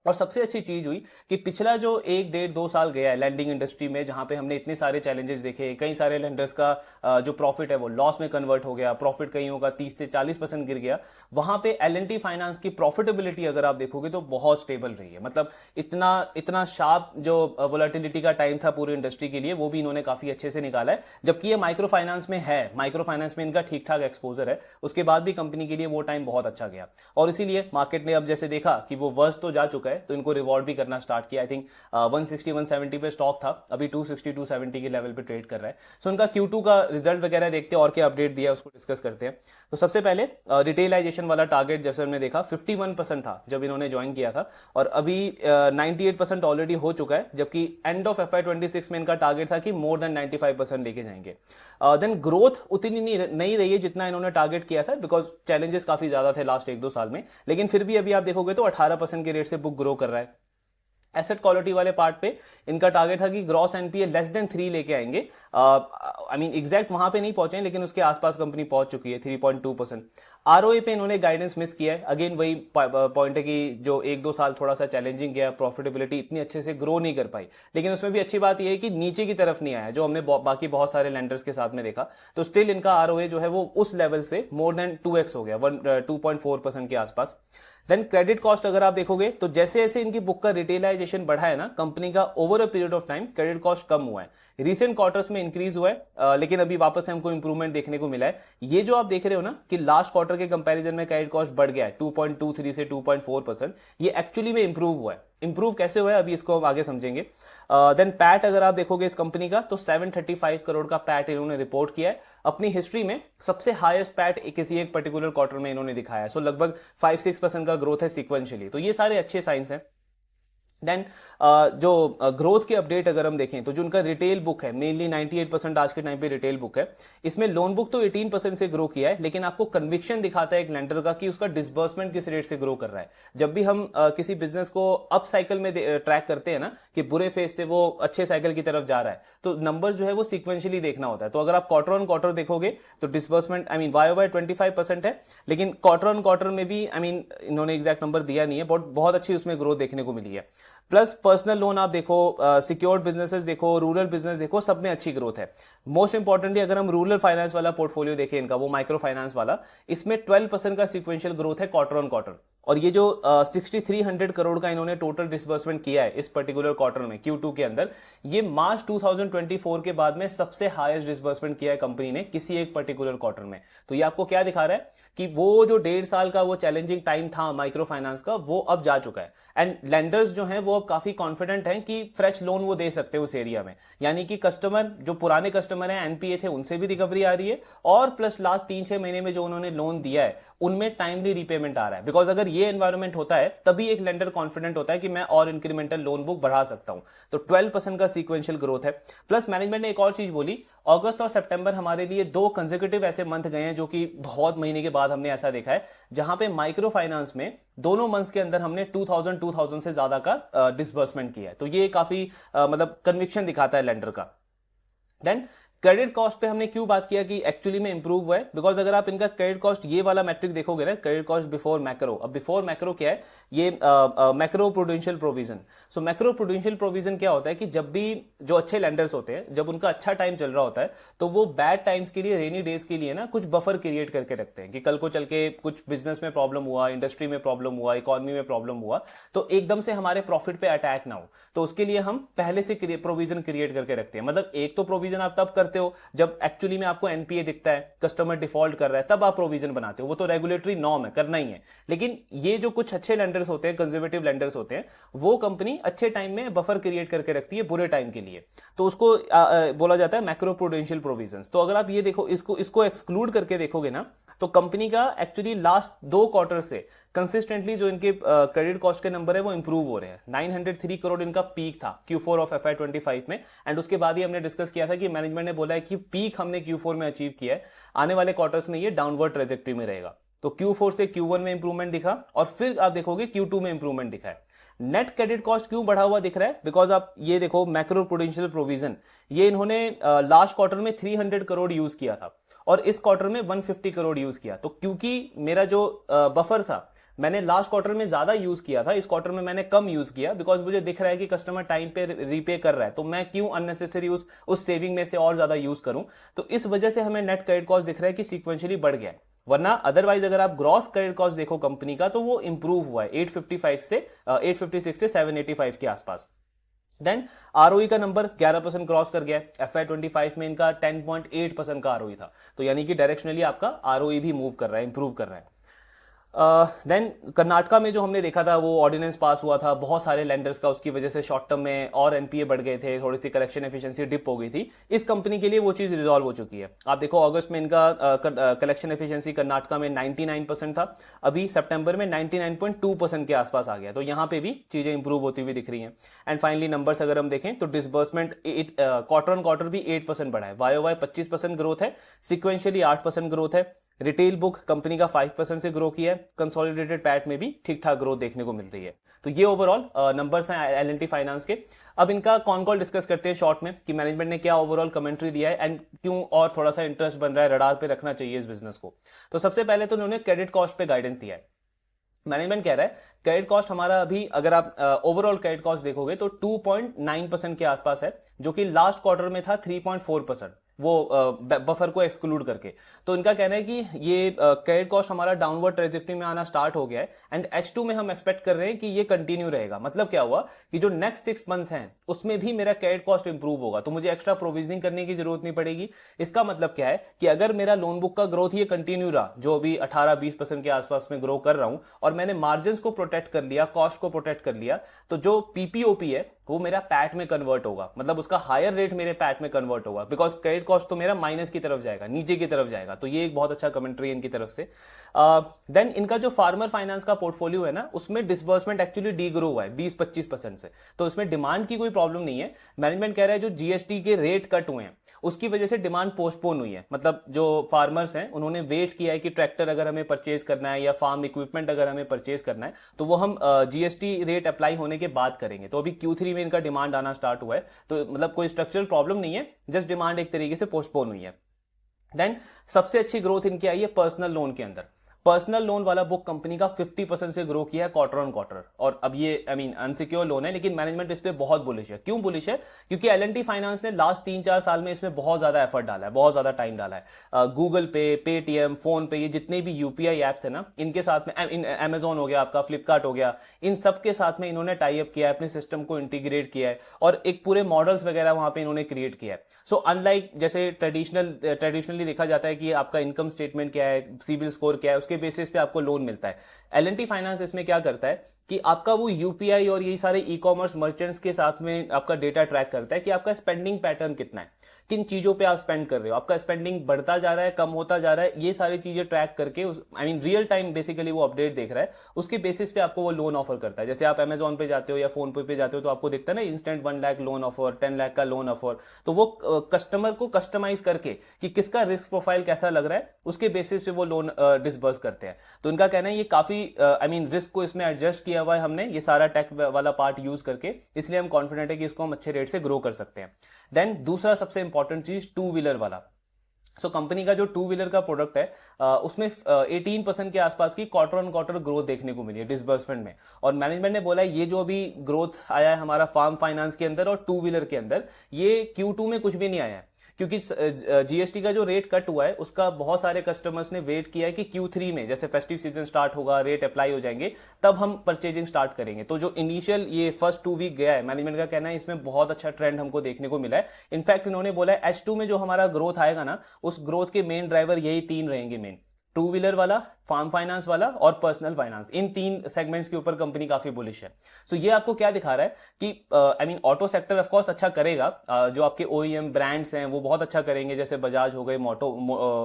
A: और सबसे अच्छी चीज हुई कि पिछला जो 1-1.5-2 साल गया है लैंडिंग इंडस्ट्री में, जहां पे हमने इतने सारे चैलेंजेस देखे, कई सारे लेंडर्स का जो प्रॉफिट है वो लॉस में कन्वर्ट हो गया, प्रॉफिट कईयों का 30 से 40% गिर गया। वहां पे L&T फाइनेंस की प्रॉफिटेबिलिटी अगर आप देखोगे तो बहुत स्टेबल रही है। मतलब इतना शार्प जो वोलेटिलिटी का टाइम था पूरी इंडस्ट्री के लिए, वो भी इन्होंने काफी अच्छे से निकाला है। जबकि ये माइक्रो फाइनेंस में है, माइक्रो फाइनेंस में इनका ठीक ठाक एक्सपोजर है, उसके बाद भी कंपनी के लिए वो टाइम बहुत अच्छा गया। और इसीलिए मार्केट ने अब जैसे देखा कि वो वर्स्ट तो जा चुका है, है तो इनको रिवॉर्ड भी करना स्टार्ट किया। आई थिंक 160-170 पे स्टॉक था, अभी 260-270 के लेवल पे ट्रेड कर रहा है। सो उनका Q2 का रिजल्ट वगैरह देखते हैं और क्या अपडेट दिया है उसको डिस्कस करते हैं। तो सबसे पहले रिटेलाइजेशन वाला टारगेट जैसे हमने देखा 51% था जब इन्होंने ज्वाइन किया था, और अभी 98% ऑलरेडी हो चुका है, जबकि एंड ऑफ FY26 में इनका टारगेट था कि मोर देन 95% लेके जाएंगे। देन ग्रोथ उतनी नहीं रही है जितना इन्होंने टारगेट किया था, बिकॉज चैलेंजेस काफी ज्यादा थे लास्ट 1-2 साल में, लेकिन फिर भी अभी आप देखोगे तो 18% के रेट से बुक ग्रो कर रहा है। एसेट क्वालिटी वाले पार्ट पे इनका टारगेट था कि ग्रॉस एनपीए लेस देन 3 लेके आएंगे। आई मीन एग्जैक्ट वहां पे नहीं पहुंचे, लेकिन उसके आसपास कंपनी पहुंच चुकी है 3.2%। आरओए पे इन्होंने गाइडेंस मिस किया है। अगेन वही पॉइंट है कि जो 1-2 साल थोड़ा सा चैलेंजिंग गया, प्रॉफिटेबिलिटी इतनी अच्छे से ग्रो नहीं कर पाई, लेकिन उसमें भी अच्छी बात यह है कि नीचे की तरफ नहीं आया जो हमने बाकी बहुत सारे लेंडर्स के साथ में देखा। तो स्टिल इनका आरओए जो है वो उस लेवल से मोर देन 2x हो गया, 2.4% के आसपास। देन क्रेडिट कॉस्ट अगर आप देखोगे तो जैसे जैसे इनकी बुक का रिटेलाइजेशन बढ़ा है ना, कंपनी का over a period of time credit cost कम हुआ है। रिसेंट क्वार्टर्स में इंक्रीज हुआ है, लेकिन अभी वापस से हमको इंप्रूवमेंट देखने को मिला है। ये जो आप देख रहे हो ना कि लास्ट क्वार्टर के कंपैरिजन में क्रेडिट कॉस्ट बढ़ गया है 2.23 से 2.4%, ये एक्चुअली में इंप्रूव हुआ है। इंप्रूव कैसे हुआ है अभी इसको हम आगे समझेंगे। देन पैट अगर आप देखोगे इस कंपनी का तो 735 करोड़ का पैट इन्होंने रिपोर्ट किया है। अपनी हिस्ट्री में सबसे हाईएस्ट पैट किसी एक पर्टिकुलर क्वार्टर में इन्होंने दिखाया है। सो लगभग 5-6% का ग्रोथ है सिक्वेंशियली, तो ये सारे अच्छे साइंस हैं। देन जो ग्रोथ के अपडेट अगर हम देखें तो जो उनका रिटेल बुक है, मेनली 98% आज के टाइम पे रिटेल बुक है। इसमें लोन बुक तो 18% से ग्रो किया है, लेकिन आपको कन्विक्शन दिखाता है एक लेंडर का कि उसका डिसबर्समेंट किस रेट से ग्रो कर रहा है। जब भी हम किसी बिजनेस को अप साइकिल में ट्रैक करते हैं ना कि बुरे फेज से वो अच्छे साइकिल की तरफ जा रहा है, तो नंबर जो है वो सिक्वेंशियली देखना होता है। तो अगर आप क्वार्टर ऑन क्वार्टर देखोगे तो डिसबर्समेंट आई मीन YOY 25% है, लेकिन क्वार्टर ऑन क्वार्टर में भी आई मीन इन्होंने एग्जैक्ट नंबर दिया नहीं है, बहुत अच्छी उसमें ग्रोथ देखने को मिली है। प्लस पर्सनल लोन आप देखो, सिक्योर्ड बिजनेसेस देखो, रूरल बिजनेस देखो, सब में अच्छी ग्रोथ है। मोस्ट इंपॉर्टेंटली अगर हम रूरल फाइनेंस वाला पोर्टफोलियो देखें इनका, वो माइक्रो फाइनेंस वाला, इसमें 12% का सिक्वेंशियल ग्रोथ है क्वार्टर ऑन क्वार्टर। और ये जो 6300 करोड़ का इन्होंने टोटल डिसबर्समेंट किया है इस पर्टिकुलर क्वार्टर में Q2 के अंदर, ये मार्च 2024 के बाद में सबसे हाईएस्ट डिसबर्समेंट किया है कंपनी ने किसी एक पर्टिकुलर क्वार्टर में। तो ये आपको क्या दिखा रहा है कि वो जो 1.5 साल का वो चैलेंजिंग टाइम था माइक्रो फाइनेंस का, वो अब जा चुका है। एंड लेंडर्स जो हैं वो अब काफी कॉन्फिडेंट हैं कि फ्रेश लोन वो दे सकते हैं उस एरिया में, यानी कि कस्टमर जो पुराने कस्टमर हैं एनपीए थे उनसे भी रिकवरी आ रही है, और प्लस लास्ट 3-6 महीने में जो उन्होंने लोन दिया है उनमें टाइमली रीपेमेंट आ रहा है। बिकॉज अगर ये एनवायरमेंट होता है तभी एक लेंडर कॉन्फिडेंट होता है कि मैं और इंक्रीमेंटल लोन बुक बढ़ा सकता हूं। तो 12% का सीक्वेंशियल ग्रोथ है। प्लस मैनेजमेंट ने एक और चीज बोली, अगस्त और सितंबर हमारे लिए 2 कंसेक्यूटिव ऐसे मंथ गए हैं जो कि बहुत महीने के बाद हमने ऐसा देखा है जहां पे माइक्रो फाइनेंस में दोनों मंथ के अंदर हमने 2000 से ज्यादा का डिसबर्समेंट किया है। तो ये काफी मतलब कन्विक्शन दिखाता है लेंडर का। देन क्रेडिट कॉस्ट पे हमने क्यों बात किया कि एक्चुअली में इंप्रूव हुआ है, बिकॉज अगर आप इनका क्रेडिट कॉस्ट ये वाला मैट्रिक देखोगे ना, क्रेडिट कॉस्ट बिफोर मैक्रो। अब बिफोर मैक्रो क्या है, ये मैक्रो प्रूडेंशियल प्रोविजन। सो मैक्रो प्रूडेंशियल प्रोविजन क्या होता है कि जब भी जो अच्छे लेंडर्स होते हैं, जब उनका अच्छा टाइम चल रहा होता है तो वो बैड टाइम्स के लिए, रेनी डेज के लिए ना कुछ बफर क्रिएट करके रखते हैं कि कल को चल के कुछ बिजनेस में प्रॉब्लम हुआ, इंडस्ट्री में प्रॉब्लम हुआ, इकोनॉमी में प्रॉब्लम हुआ, तो एकदम से हमारे प्रॉफिट पे अटैक ना हो। तो उसके लिए हम पहले से प्रोविजन क्रिएट करके रखते हैं। मतलब एक तो प्रोविजन आप तब करते हो जब एक्चुअली में आपको एनपीए दिखता है, कस्टमर डिफॉल्ट कर रहा है, तब आप प्रोविजन बनाते हो, वो तो रेगुलेटरी नॉर्म है, करना ही है। लेकिन ये जो कुछ अच्छे लेंडर्स होते हैं, कंजर्वेटिव लेंडर्स होते हैं, वो कंपनी अच्छे टाइम में बफर क्रिएट करके रखती है बुरे टाइम के लिए, तो उसको बोला जाता है मैक्रो प्रूडेंशियल प्रोविजंस। तो अगर आप ये देखो, इसको एक्सक्लूड करके देखोगे ना, तो कंपनी का एक्चुअली लास्ट 2 क्वार्टर से कंसिस्टेंटली जो इनके क्रेडिट कॉस्ट के नंबर है वो इंप्रूव हो रहे हैं। 903 करोड़ इनका पीक था Q4 ऑफ FY25 में, एंड उसके बाद ही हमने डिस्कस किया था कि मैनेजमेंट ने बोला है कि पीक हमने Q4 में अचीव किया है, आने वाले क्वार्टर्स में ये डाउनवर्ड ट्रेजेक्टरी में रहेगा। तो Q4 से Q1 में इंप्रूवमेंट दिखा, और फिर आप देखोगे Q2 में इंप्रूवमेंट दिखा है। नेट क्रेडिट कॉस्ट क्यों बढ़ा हुआ दिख रहा है, बिकॉज आप ये देखो मैक्रो प्रूडेंशियल प्रोविजन, ये इन्होंने लास्ट क्वार्टर में 300 करोड़ यूज किया था और इस क्वार्टर में 150 करोड़ यूज किया। तो क्योंकि मेरा जो बफर था, मैंने लास्ट क्वार्टर में ज्यादा यूज किया था, इस क्वार्टर में मैंने कम यूज किया, बिकॉज मुझे दिख रहा है कि कस्टमर टाइम पे रीपे कर रहा है, तो मैं क्यों अननेसेसरी उस सेविंग में से और ज्यादा यूज करूं। तो इस वजह से हमें नेट क्रेडिट कॉस्ट दिख रहा है कि सीक्वेंशियली बढ़ गया है। वरना अदरवाइज अगर आप ग्रॉस क्रेडिट कॉस्ट देखो कंपनी का, तो वो इंप्रूव हुआ है 856 से 785 के आसपास। देन आरओई का नंबर 11% क्रॉस कर गया है। FY25 में इनका 10.8% का आरओई था, तो यानी कि डायरेक्शनली आपका आरओई भी मूव कर रहा है, इंप्रूव कर रहा है। देन कर्नाटका में जो हमने देखा था वो ऑर्डिनेंस पास हुआ था बहुत सारे लेंडर्स का, उसकी वजह से शॉर्ट टर्म में और एनपीए बढ़ गए थे, थोड़ी सी कलेक्शन एफिशिएंसी डिप हो गई थी। इस कंपनी के लिए वो चीज रिजॉल्व हो चुकी है। आप देखो अगस्त में इनका कलेक्शन एफिशिएंसी कर्नाटका में 99% था, अभी सितंबर में 99.2% के आसपास आ गया। तो यहाँ पे भी चीजें इंप्रूव होती हुई दिख रही हैं। एंड फाइनली नंबर्स अगर हम देखें तो डिसबर्समेंट क्वार्टर ऑन क्वार्टर भी 8% बढ़ा है, वाई 25% ग्रोथ है, सिक्वेंशियली 8% ग्रोथ है। रिटेल बुक कंपनी का 5% से ग्रो किया है, कंसोलिडेटेड पैट में भी ठीक ठाक ग्रोथ देखने को मिल रही है। तो ये ओवरऑल नंबर्स हैं एल&टी फाइनेंस के। अब इनका कॉन कॉल डिस्कस करते हैं शॉर्ट में कि मैनेजमेंट ने क्या ओवरऑल कमेंट्री दिया है एंड क्यों और थोड़ा सा इंटरेस्ट बन रहा है, रडार पे रखना चाहिए इस बिजनेस को। तो सबसे पहले तो उन्होंने क्रेडिट कॉस्ट पे गाइडेंस दिया है। मैनेजमेंट कह रहा है क्रेडिट कॉस्ट हमारा अभी अगर आप ओवरऑल क्रेडिट कॉस्ट देखोगे तो 2.9% के आसपास है, जो कि लास्ट क्वार्टर में था 3.4%, वो बफर को एक्सक्लूड करके। तो इनका कहना है कि ये क्रेडिट कॉस्ट हमारा डाउनवर्ड ट्रेजेक्टरी में आना स्टार्ट हो गया है एंड H2 में हम एक्सपेक्ट कर रहे हैं कि ये कंटिन्यू रहेगा। मतलब क्या हुआ कि जो नेक्स्ट 6 मंथ्स हैं उसमें भी मेरा क्रेडिट कॉस्ट इंप्रूव होगा, तो मुझे एक्स्ट्रा प्रोविजनिंग करने की जरूरत नहीं पड़ेगी। इसका मतलब क्या है कि अगर मेरा लोन बुक का ग्रोथ ये कंटिन्यू रहा, जो अभी 18-20% के आसपास में ग्रो कर रहा हूं, और मैंने मार्जिन को प्रोटेक्ट कर लिया, कॉस्ट को प्रोटेक्ट कर लिया, तो जो पीपीओपी है वो मेरा पैट में कन्वर्ट होगा, मतलब उसका हायर रेट मेरे पैट में कन्वर्ट होगा, बिकॉज क्रेडिट कॉस्ट तो मेरा माइनस की तरफ जाएगा, नीचे की तरफ जाएगा। तो ये एक बहुत अच्छा कमेंट्री है इनकी तरफ से। देन इनका जो फार्मर फाइनेंस का पोर्टफोलियो है ना, उसमें डिसबर्समेंट एक्चुअली डी ग्रो हुआ है 20-25% से, तो इसमें डिमांड की कोई प्रॉब्लम नहीं है। मैनेजमेंट कह रहा है जो जीएसटी के रेट कट हुए हैं उसकी वजह से डिमांड पोस्टपोन हुई है। मतलब जो फार्मर्स हैं उन्होंने वेट किया है कि ट्रैक्टर अगर हमें परचेज करना है या फार्म इक्विपमेंट अगर हमें परचेज करना है तो वो हम जीएसटी रेट अप्लाई होने के बाद करेंगे। तो अभी Q3 में इनका डिमांड आना स्टार्ट हुआ है, तो मतलब कोई स्ट्रक्चरल प्रॉब्लम नहीं है, जस्ट डिमांड एक तरीके से पोस्टपोन हुई है। देन सबसे अच्छी ग्रोथ इनकी आई है पर्सनल लोन के अंदर। पर्सनल लोन वाला बुक कंपनी का 50% से ग्रो किया है क्वार्टर ऑन क्वार्टर, और अब ये अनसिक्योर लोन है, लेकिन मैनेजमेंट इस पे बहुत बुलिश है। क्यों बुलिश है? क्योंकि एल&टी फाइनेंस ने लास्ट 3-4 साल में इसमें बहुत ज्यादा एफर्ट डाला है, बहुत ज्यादा टाइम डाला है। गूगल पे, पेटीएम, फोन पे, ये जितने भी यूपीआई एप्स है ना, इनके साथ में अमेजोन हो गया, आपका फ्लिपकार्ट हो गया, इन सब के साथ में इन्होंने टाई अप किया है, अपने सिस्टम को इंटीग्रेट किया है और एक पूरे मॉडल्स वगैरह वहां पे इन्होंने क्रिएट किया है। सो अनलाइक जैसे ट्रेडिशनली देखा जाता है कि आपका इनकम स्टेटमेंट क्या है, सिबिल स्कोर क्या है, उसके बेसिस पे आपको लोन मिलता है। एल&टी फाइनेंस इसमें क्या करता है कि आपका वो यूपीआई और यही सारे ई कॉमर्स मर्चेंट्स के साथ में आपका डेटा ट्रैक करता है कि आपका स्पेंडिंग पैटर्न कितना है, किन चीजों पे आप स्पेंड कर रहे हो, आपका स्पेंडिंग बढ़ता जा रहा है, कम होता जा रहा है, ये सारी चीजें ट्रैक करके रियल टाइम बेसिकली वो अपडेट देख रहा है, उसके बेसिस पे आपको वो लोन ऑफर करता है। जैसे आप अमेजोन पे जाते हो या फोन पे जाते हो तो आपको दिखता है ना instant 1 lakh loan offer, 10 lakh का लोन ऑफर, तो वो कस्टमर को कस्टमाइज करके कि किसका रिस्क प्रोफाइल कैसा लग रहा है उसके बेसिस पे वो लोन डिसबर्स करते हैं। तो इनका कहना है ये काफी रिस्क को इसमें एडजस्ट किया हुआ है हमने, ये सारा टेक वाला पार्ट यूज करके, इसलिए हम कॉन्फिडेंट है कि इसको हम अच्छे रेट से ग्रो कर सकते हैं। देन दूसरा सबसे इंपॉर्टेंट चीज टू व्हीलर वाला। सो कंपनी का जो टू व्हीलर का प्रोडक्ट है उसमें 18% के आसपास की क्वार्टर ऑन क्वार्टर ग्रोथ देखने को मिली है डिसबर्समेंट में। और मैनेजमेंट ने बोला है ये जो अभी ग्रोथ आया है हमारा फार्म फाइनेंस के अंदर और टू व्हीलर के अंदर, ये Q2 में कुछ भी नहीं आया है, क्योंकि जीएसटी का जो रेट कट हुआ है उसका बहुत सारे कस्टमर्स ने वेट किया है कि Q3 में जैसे फेस्टिव सीजन स्टार्ट होगा, रेट अप्लाई हो जाएंगे, तब हम परचेजिंग स्टार्ट करेंगे। तो जो इनिशियल ये फर्स्ट 2 वीक गया है, मैनेजमेंट का कहना है इसमें बहुत अच्छा ट्रेंड हमको देखने को मिला है। इनफैक्ट इन्होंने बोला है H2 में जो हमारा ग्रोथ आएगा ना, उस ग्रोथ के मेन ड्राइवर यही 3 रहेंगे मेन, टू व्हीलर वाला, फार्म फाइनेंस वाला और पर्सनल फाइनेंस। इन 3 सेगमेंट्स के ऊपर कंपनी काफी बुलिश है। सो ये आपको क्या दिखा रहा है कि ऑटो सेक्टर ऑफ कोर्स अच्छा करेगा, जो आपके ओईएम ब्रांड्स हैं वो बहुत अच्छा करेंगे, जैसे बजाज हो गए,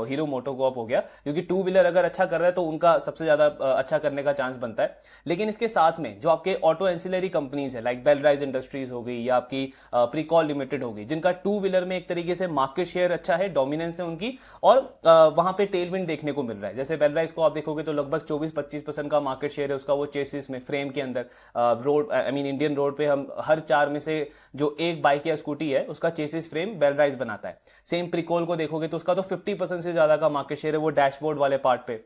A: हीरो मोटोकॉर्प हो गया, क्योंकि टू व्हीलर अगर अच्छा कर रहा है तो उनका सबसे ज्यादा अच्छा करने का चांस बनता है। लेकिन इसके साथ में जो आपके ऑटो एंसिलरी कंपनीज है लाइक बेलराइज इंडस्ट्रीज हो गई या आपकी प्रीकॉल लिमिटेड होगी, जिनका टू व्हीलर में एक तरीके से मार्केट शेयर अच्छा है, डोमिनेंस है उनकी, और वहां पे टेलविंड देखने को मिल रहा है। जैसे बेलराइज को आप देखोगे तो लगभग 24-25% का मार्केट शेयर है उसका, वो चेसिस में, फ्रेम के अंदर। रोड इंडियन रोड पे हम हर 4 में से जो एक बाइक या स्कूटी है उसका चेसिस फ्रेम बेलराइज बनाता है। सेम प्रिकोल को देखोगे तो उसका तो 50% से ज्यादा का मार्केट शेयर है वो डैशबोर्ड वाले पार्ट पे।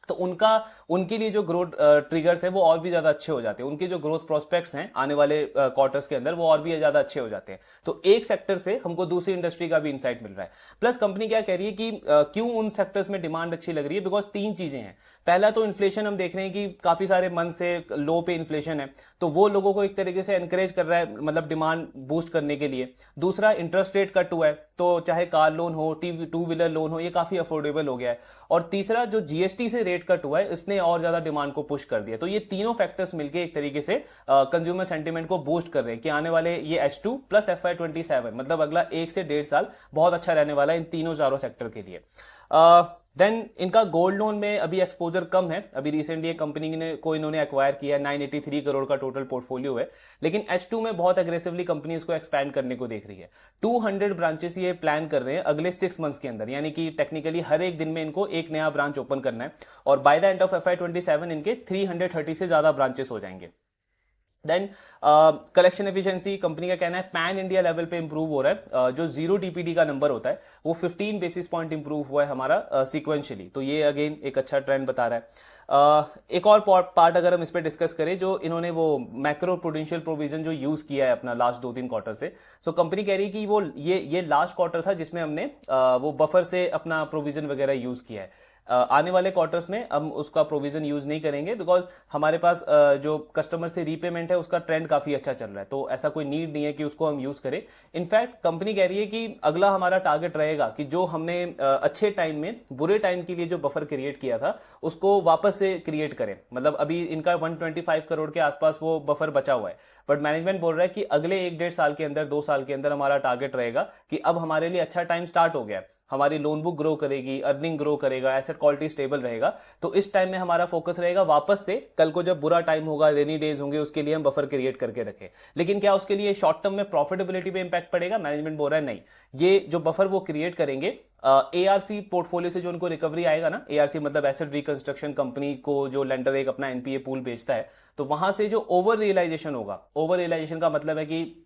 A: तो उनके लिए जो ग्रोथ ट्रिगर्स है वो और भी ज्यादा अच्छे हो जाते हैं, उनके जो ग्रोथ प्रोस्पेक्ट्स हैं आने वाले क्वार्टर्स के अंदर वो और भी ज्यादा अच्छे हो जाते हैं। तो एक सेक्टर से हमको दूसरी इंडस्ट्री का भी इंसाइट मिल रहा है। प्लस कंपनी क्या कह रही है कि क्यों उन सेक्टर्स में डिमांड अच्छी लग रही है, बिकॉज 3 चीजें हैं। पहला तो इन्फ्लेशन हम देख रहे हैं कि काफी सारे मंथ से लो पे इन्फ्लेशन है, तो वो लोगों को एक तरीके से एनकरेज कर रहा है, मतलब डिमांड बूस्ट करने के लिए। दूसरा इंटरेस्ट रेट कट हुआ है, तो चाहे कार लोन हो, टू व्हीलर लोन हो, ये काफी अफोर्डेबल हो गया है। और तीसरा जो जीएसटी से रेट कट हुआ है, इसने और ज्यादा डिमांड को पुश कर दिया। तो ये तीनों फैक्टर्स मिलकर एक तरीके से कंज्यूमर सेंटीमेंट को बूस्ट कर रहे हैं कि आने वाले ये H2 प्लस FY27 मतलब अगला 1 से 1.5 साल बहुत अच्छा रहने वाला है इन तीनों चारों सेक्टर के लिए। देन इनका गोल्ड लोन में अभी एक्सपोजर कम है। अभी रिसेंटली एक कंपनी ने को इन्होंने एक्वायर किया है, 983 करोड़ का टोटल पोर्टफोलियो है। लेकिन H2 में बहुत एग्रेसिवली कंपनी इसको एक्सपैंड करने को देख रही है। 200 ब्रांचेस ये प्लान कर रहे हैं अगले 6 मंथ्स के अंदर, यानी कि टेक्निकली हर एक दिन में इनको एक नया ब्रांच ओपन करना है। और by the end of FY27 इनके 330 से ज्यादा ब्रांचेस हो जाएंगे। देन कलेक्शन एफिशिएंसी, कंपनी का कहना है पैन इंडिया लेवल पे इंप्रूव हो रहा है। जो जीरो टीपीडी का नंबर होता है वो 15 बेसिस पॉइंट इंप्रूव हुआ है हमारा सीक्वेंशियली। तो ये अगेन एक अच्छा ट्रेंड बता रहा है। एक और पार्ट अगर हम इस पे डिस्कस करें, जो इन्होंने वो मैक्रो प्रूडेंशियल प्रोविजन जो यूज किया है अपना लास्ट 2-3 क्वार्टर से, सो कंपनी कह रही है कि वो ये लास्ट क्वार्टर था जिसमें हमने वो बफर से अपना प्रोविजन वगैरह यूज किया है। आने वाले क्वार्टर्स में हम उसका प्रोविजन यूज नहीं करेंगे, बिकॉज हमारे पास जो कस्टमर से रीपेमेंट है उसका ट्रेंड काफी अच्छा चल रहा है। तो ऐसा कोई नीड नहीं है कि उसको हम यूज करें। इनफैक्ट कंपनी कह रही है कि अगला हमारा टारगेट रहेगा कि जो हमने अच्छे टाइम में बुरे टाइम के लिए जो बफर क्रिएट किया था उसको वापस से क्रिएट करें। मतलब अभी इनका 125 करोड़ के आसपास वो बफर बचा हुआ है, बट मैनेजमेंट बोल रहा है कि अगले 1-1.5 साल के अंदर, 2 साल के अंदर हमारा टारगेट रहेगा कि अब हमारे लिए अच्छा टाइम स्टार्ट हो गया है। हमारी लोन बुक ग्रो करेगी, अर्निंग ग्रो करेगा, एसेट क्वालिटी स्टेबल रहेगा। तो इस टाइम में हमारा फोकस रहेगा वापस से कल को जब बुरा टाइम होगा, रेनी डेज होंगे, उसके लिए हम बफर क्रिएट करके रखें। लेकिन क्या उसके लिए शॉर्ट टर्म में प्रॉफिटेबिलिटी पे इंपैक्ट पड़ेगा? मैनेजमेंट बोल रहा है नहीं, ये जो बफर वो क्रिएट करेंगे ARC पोर्टफोलियो से जो उनको रिकवरी आएगा ना, ARC मतलब एसेट रिकंस्ट्रक्शन कंपनी को जो लेंडर एक अपना NPA पूल बेचता है, तो वहां से जो ओवर रियलाइजेशन होगा, ओवर रियलाइजेशन का मतलब है कि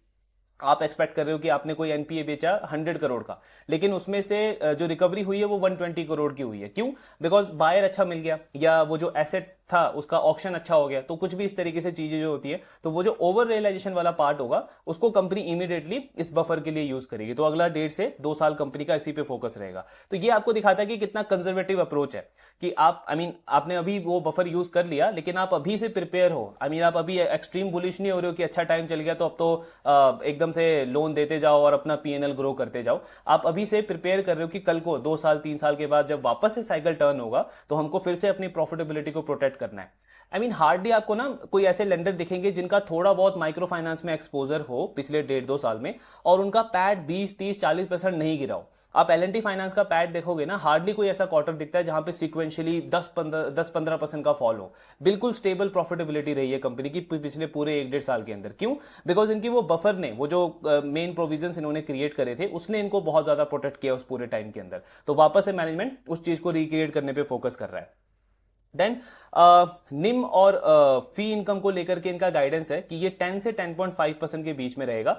A: आप एक्सपेक्ट कर रहे हो कि आपने कोई एनपीए बेचा 100 करोड़ का, लेकिन उसमें से जो रिकवरी हुई है वो 120 करोड़ की हुई है। क्यों? बिकॉज बायर अच्छा मिल गया, या वो जो एसेट था उसका ऑक्शन अच्छा हो गया। तो कुछ भी इस तरीके से चीजें जो होती है, तो वो जो ओवर रियलाइजेशन वाला पार्ट होगा उसको कंपनी इमीडिएटली इस बफर के लिए यूज करेगी। तो अगला 1.5 से 2 साल कंपनी का इसी पे फोकस रहेगा। तो ये आपको दिखाता है कि कितना कंजर्वेटिव अप्रोच है कि आप आपने अभी वो बफर यूज कर लिया, लेकिन आप अभी से प्रिपेयर हो। आप अभी एक्सट्रीम बुलिश नहीं हो रहे हो कि अच्छा टाइम चल गया तो अब तो एकदम से लोन देते जाओ और अपना पीएनएल ग्रो करते जाओ। आप अभी से प्रिपेयर कर रहे हो कि कल को 2-3 साल के बाद जब वापस से साइकिल टर्न होगा तो हमको फिर से अपनी प्रॉफिटेबिलिटी को प्रोटेक्ट करना है। हार्डली आपको ना कोई ऐसे लेंडर दिखेंगे जिनका थोड़ा बहुत माइक्रो फाइनेंस में एक्सपोजर हो पिछले 1.5-2 साल में और उनका पैड 20-30-40% नहीं गिरा हो। आप L&T फाइनेंस का पैड देखोगे ना, हार्डली कोई ऐसा क्वार्टर दिखता है जहां पे सीक्वेंशियली 10-15% का फॉल हो। बिल्कुल स्टेबल प्रॉफिटेबिलिटी रही है कंपनी की पिछले पूरे 1-1.5 साल के अंदर। क्यों? बिकॉज इनकी वो बफर ने, वो जो मेन प्रोविजन इन्होंने क्रिएट करे थे, उसने इनको बहुत ज्यादा प्रोटेक्ट किया उस पूरे टाइम के अंदर। तो वापस से मैनेजमेंट उस चीज को रिक्रिएट करने पे फोकस कर रहा है। देन निम और फी इनकम को लेकर के इनका गाइडेंस है कि ये 10 से 10.5% के बीच में रहेगा।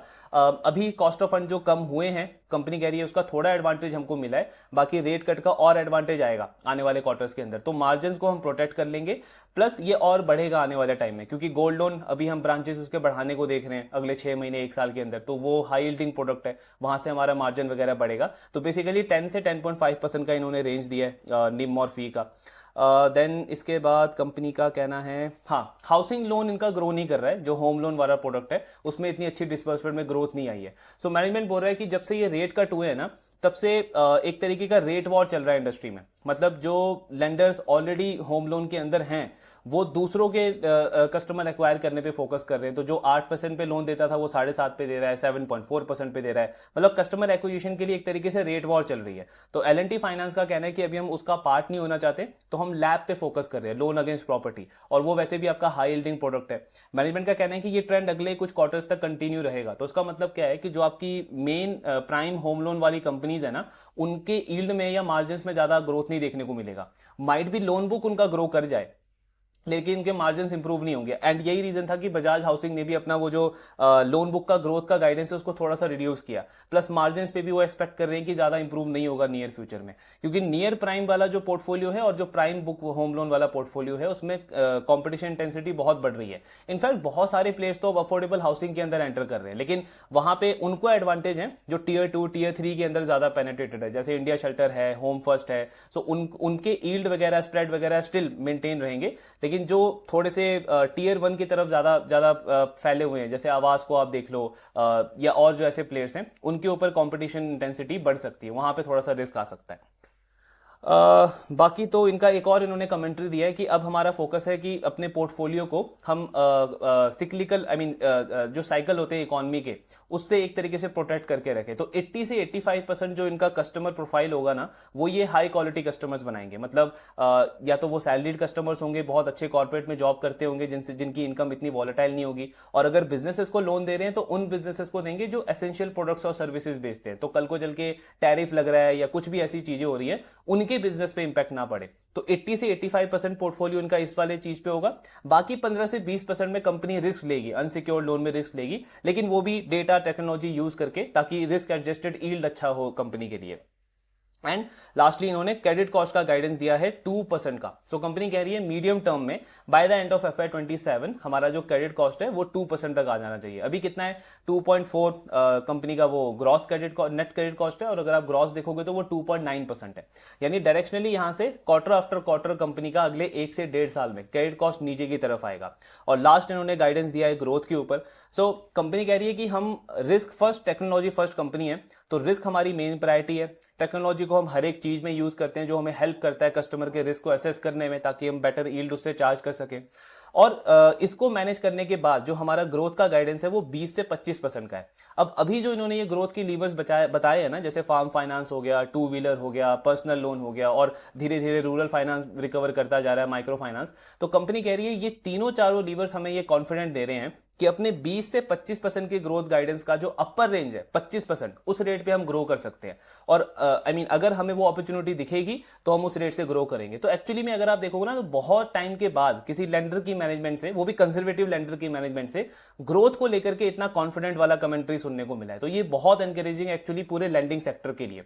A: अभी कॉस्ट ऑफ फंड जो कम हुए हैं, कंपनी कह रही है उसका थोड़ा एडवांटेज हमको मिला है, बाकी रेट कट का और एडवांटेज आएगा आने वाले क्वार्टर्स के अंदर। तो मार्जिन को हम प्रोटेक्ट कर लेंगे, प्लस ये और बढ़ेगा आने वाले टाइम में, क्योंकि गोल्ड लोन अभी हम ब्रांचेस उसके बढ़ाने को देख रहे हैं अगले 6 महीने 1 साल के अंदर। तो वो हाई यील्डिंग प्रोडक्ट है, वहां से हमारा मार्जिन वगैरह बढ़ेगा। तो बेसिकली 10 से 10.5% का इन्होंने रेंज दिया है निम और फी का। देन इसके बाद कंपनी का कहना है, हाँ, हाउसिंग लोन इनका ग्रो नहीं कर रहा है। जो होम लोन वाला प्रोडक्ट है उसमें इतनी अच्छी डिस्बर्समेंट में ग्रोथ नहीं आई है। सो मैनेजमेंट बोल रहा है कि जब से ये रेट कट हुए हैं ना, तब से एक तरीके का रेट वॉर चल रहा है इंडस्ट्री में। मतलब जो लेंडर्स ऑलरेडी होम लोन के अंदर हैं वो दूसरों के कस्टमर एक्वायर करने पे फोकस कर रहे हैं। तो जो 8% पे लोन देता था वो 7.5 पे दे रहा है, 7.4% पे दे रहा है। मतलब कस्टमर एक्विजिशन के लिए एक तरीके से रेट वॉर चल रही है। तो L&T फाइनेंस का कहना है कि अभी हम उसका पार्ट नहीं होना चाहते, तो हम लैब पे फोकस कर रहे हैं, लोन अगेंस्ट प्रॉपर्टी, और वो वैसे भी आपका हाई यील्डिंग प्रोडक्ट है। मैनेजमेंट का कहना है कि ये ट्रेंड अगले कुछ क्वार्टर्स तक कंटिन्यू रहेगा। तो उसका मतलब क्या है कि जो आपकी मेन प्राइम होम लोन वाली कंपनीज है ना, उनके यील्ड में या मार्जिन में ज्यादा ग्रोथ नहीं देखने को मिलेगा। माइट भी लोन बुक उनका ग्रो कर जाए, लेकिन इनके मार्जिन इंप्रूव नहीं होंगे। एंड यही रीजन था कि बजाज हाउसिंग ने भी अपना वो जो लोन बुक का ग्रोथ का गाइडेंस है उसको थोड़ा सा रिड्यूस किया। प्लस मार्जिन पे भी वो एक्सपेक्ट कर रहे हैं कि ज्यादा इंप्रूव नहीं होगा नियर फ्यूचर में, क्योंकि नियर प्राइम वाला जो पोर्टफोलियो है और जो प्राइम बुक होम लोन वाला पोर्टफोलियो है उसमें कॉम्पिटिशन इंटेंसिटी बहुत बढ़ रही है। इनफैक्ट बहुत सारे प्लेयर्स तो अब अफोर्डेबल हाउसिंग के अंदर एंटर कर रहे हैं, लेकिन वहां पे उनको एडवांटेज है जो Tier 2 Tier 3 के अंदर ज्यादा पेनिट्रेटेड है, जैसे इंडिया शेल्टर है, होम फर्स्ट है। सो उनके यील्ड वगैरह, स्प्रेड वगैरह स्टिल मेंटेन रहेंगे, लेकिन जो थोड़े से टीयर 1 की तरफ ज्यादा ज्यादा फैले हुए हैं, जैसे आवाज को आप देख लो, या और जो ऐसे प्लेयर्स हैं, उनके ऊपर कंपटीशन इंटेंसिटी बढ़ सकती है, वहां पे थोड़ा सा रिस्क आ सकता है। बाकी तो इनका एक और इन्होंने कमेंट्री दिया है कि अब हमारा फोकस है कि अपने पोर्टफोलियो को हम सिक्लिकल जो साइकिल होते हैं इकोनॉमी के, उससे एक तरीके से प्रोटेक्ट करके रखें। तो 80 से 85% जो इनका कस्टमर प्रोफाइल होगा ना, वो ये हाई क्वालिटी कस्टमर्स बनाएंगे। मतलब या तो वो सैलरीड कस्टमर्स होंगे, बहुत अच्छे कॉर्पोरेट में जॉब करते होंगे, जिनकी इनकम इतनी वॉलेटाइल नहीं होगी, और अगर बिजनेसेस को लोन दे रहे हैं तो उन बिजनेसेस को देंगे जो एसेंशियल प्रोडक्ट्स और सर्विसेज बेचते हैं। तो कल को चल के टैरिफ लग रहा है या कुछ भी ऐसी चीजें हो रही है, उनके बिजनेस पे इंपैक्ट ना पड़े। तो 80 से 85% पोर्टफोलियो इनका इस वाले चीज पे होगा। बाकी 15 से 20% में कंपनी रिस्क लेगी, अनसिक्योर्ड लोन में रिस्क लेगी, लेकिन वो भी डेटा टेक्नोलॉजी यूज करके, ताकि रिस्क एडजस्टेड यील्ड अच्छा हो कंपनी के लिए। एंड लास्टली इन्होंने क्रेडिट कॉस्ट का गाइडेंस दिया है 2% का। सो कंपनी कह रही है मीडियम टर्म में by the end of FY27 हमारा जो क्रेडिट कॉस्ट है वो 2% तक आ जाना चाहिए। अभी कितना है, 2.4 कंपनी का वो ग्रॉस नेट क्रेडिट कॉस्ट है, और अगर आप ग्रॉस देखोगे तो वो 2.9% है। यानी डायरेक्शनली यहां से क्वार्टर आफ्टर क्वार्टर कंपनी का अगले 1 से 1.5 साल में क्रेडिट कॉस्ट नीचे की तरफ आएगा। और लास्ट इन्होंने गाइडेंस दिया है ग्रोथ के ऊपर। सो कंपनी कह रही है कि हम risk first, technology first company है, तो रिस्क हमारी मेन प्रायोरिटी है। टेक्नोलॉजी को हम हर एक चीज में यूज करते हैं जो हमें हेल्प करता है कस्टमर के रिस्क को असेस करने में, ताकि हम बेटर यील्ड उससे चार्ज कर सकें। और इसको मैनेज करने के बाद जो हमारा ग्रोथ का गाइडेंस है वो 20 से 25% का है। अब अभी जो इन्होंने ये ग्रोथ की लीवर्स बताए हैं ना, जैसे फार्म फाइनेंस हो गया, 2 व्हीलर हो गया, पर्सनल लोन हो गया, और धीरे धीरे रूरल फाइनेंस रिकवर करता जा रहा है, माइक्रो फाइनेंस। तो कंपनी कह रही है ये तीनों चारों लीवर्स हमें ये कॉन्फिडेंट दे रहे हैं कि अपने 20 से 25% के ग्रोथ गाइडेंस का जो अपर रेंज है 25%, उस रेट पे हम ग्रो कर सकते हैं। और अगर हमें वो अपॉर्चुनिटी दिखेगी तो हम उस रेट से ग्रो करेंगे। तो एक्चुअली में अगर आप देखोगे ना, तो बहुत टाइम के बाद किसी लेंडर की मैनेजमेंट से, वो भी कंजर्वेटिव लेंडर की मैनेजमेंट से, ग्रोथ को लेकर के इतना कॉन्फिडेंट वाला कमेंट्री सुनने को मिला है। तो ये बहुत एनकरेजिंग एक्चुअली पूरे लेंडिंग सेक्टर के लिए।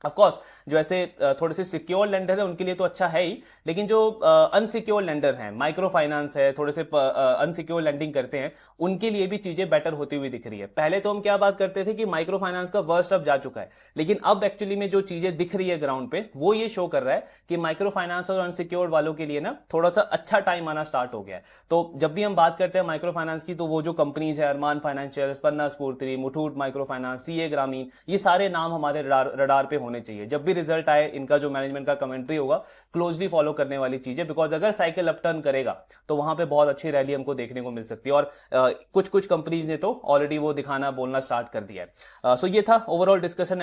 A: ऑफ कोर्स जो ऐसे थोड़े से सिक्योर लेंडर है उनके लिए तो अच्छा है ही, लेकिन जो अनसिक्योर लेंडर हैं, माइक्रो फाइनेंस है, थोड़े से अनसिक्योर लेंडिंग करते हैं, उनके लिए भी चीजें बेटर होती हुई दिख रही है। पहले तो हम क्या बात करते थे कि माइक्रो फाइनेंस का वर्स्ट अब जा चुका है, लेकिन अब एक्चुअली में जो चीजें दिख रही है ग्राउंड पे, वो ये शो कर रहा है कि माइक्रो फाइनेंस और अनसिक्योर्ड वालों के लिए ना थोड़ा सा अच्छा टाइम आना स्टार्ट हो गया है। तो जब भी हम बात करते हैं माइक्रो फाइनेंस की, तो वो जो कंपनीज है, अरमान फाइनेंशियल, पन्ना स्फूर्ति, मुथूट माइक्रो फाइनेंस, सीए ग्रामीण, ये सारे नाम हमारे रडार पे होने चाहिए। जब भी रिजल्ट आए, इनका जो मैनेजमेंट का कमेंट्री होगा क्लोजली फॉलो करने वाली चीज है, बिकॉज अगर साइकिल अपटर्न करेगा तो वहां पे बहुत अच्छी रैली हमको देखने को मिल सकती है। और कुछ कुछ कंपनीज ने तो ऑलरेडी वो दिखाना, बोलना स्टार्ट कर दिया है। सो ये था ओवरऑल डिस्कशन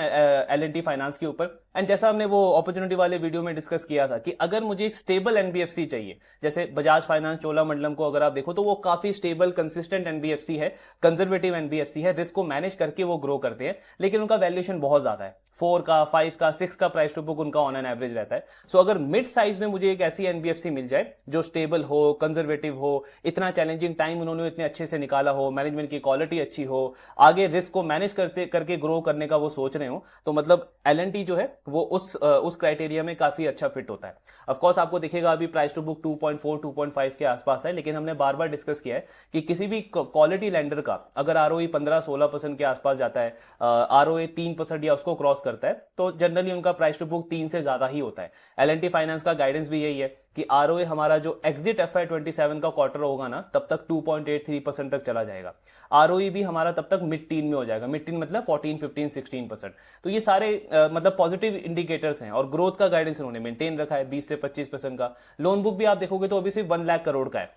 A: L&T फाइनेंस के ऊपर। एंड जैसा हमने वो अपॉर्चुनिटी वाले वीडियो में डिस्कस किया था कि अगर मुझे एक स्टेबल एनबीएफसी चाहिए, जैसे बजाज फाइनेंस, चोलामंडलम को अगर आप देखो तो वो काफी स्टेबल, कंसिस्टेंट एनबीएफसी है, कंजर्वेटिव एनबीएफसी है, रिस्क को मैनेज करके वो ग्रो करते हैं, लेकिन उनका वैल्यूएशन बहुत ज्यादा है, 4 का, 5 का, 6 का प्राइस टू बुक उनका ऑन एन एवरेज रहता है। सो अगर मिड साइज में मुझे एक ऐसी एनबीएफसी मिल जाए जो स्टेबल हो, कंजर्वेटिव हो, इतना चैलेंजिंग टाइम उन्होंने इतने अच्छे से निकाला हो, मैनेजमेंट की क्वालिटी अच्छी हो, आगे रिस्क को मैनेज करके ग्रो करने का वो सोच रहे हो, तो मतलब L&T जो है वो उस क्राइटेरिया में काफी अच्छा फिट होता है। ऑफ कोर्स आपको दिखेगा अभी प्राइस टू बुक 2.4, 2.5 के आसपास है, लेकिन हमने बार बार डिस्कस किया है कि किसी भी क्वालिटी लेंडर का अगर आरओई 15-16% के आसपास जाता है, आरओए 3% या उसको क्रॉस करता है, तो जनरली उनका प्राइस टू बुक 3 से ज्यादा ही होता है। L&T फाइनेंस का गाइडेंस भी यही है कि आरओए हमारा जो एग्जिट FY27 का क्वार्टर होगा ना, तब तक 2.83% तक चला जाएगा। आरओई भी हमारा तब तक मिड टीन में हो जाएगा, मिड टीन मतलब 14, 15, 16%। तो ये सारे मतलब पॉजिटिव इंडिकेटर्स हैं। और ग्रोथ का गाइडेंस उन्होंने मेंटेन रखा है 20 से 25% का। लोन बुक भी आप देखोगे तो अभी सिर्फ 1 लाख करोड़ का है।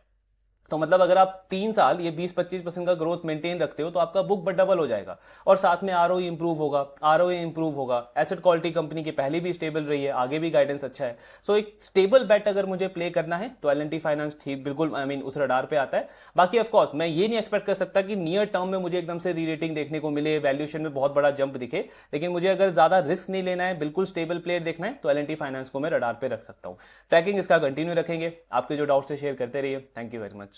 A: तो मतलब अगर आप 3 साल ये 20-25% का ग्रोथ मेंटेन रखते हो तो आपका बुक डबल हो जाएगा, और साथ में आरओई इंप्रूव होगा, आरओए इंप्रूव होगा। एसेट क्वालिटी कंपनी की पहले भी स्टेबल रही है, आगे भी गाइडेंस अच्छा है। सो एक स्टेबल बेट अगर मुझे प्ले करना है तो L&T फाइनेंस ठीक बिल्कुल उस रडार पे आता है। बाकी ऑफ कोर्स मैं ये नहीं एक्सपेक्ट कर सकता कि नियर टर्म में मुझे एकदम से री रेटिंग देखने को मिले, वैल्यूएशन में बहुत बड़ा जंप दिखे, लेकिन मुझे अगर ज्यादा रिस्क नहीं लेना है, बिल्कुल स्टेबल प्लेयर देखना है, तो L&T फाइनेंस को मैं रडार पे रख सकता हूं। ट्रैकिंग इसका कंटिन्यू रखेंगे। आपके जो डाउट्स है शेयर करते रहिए। Thank you very much.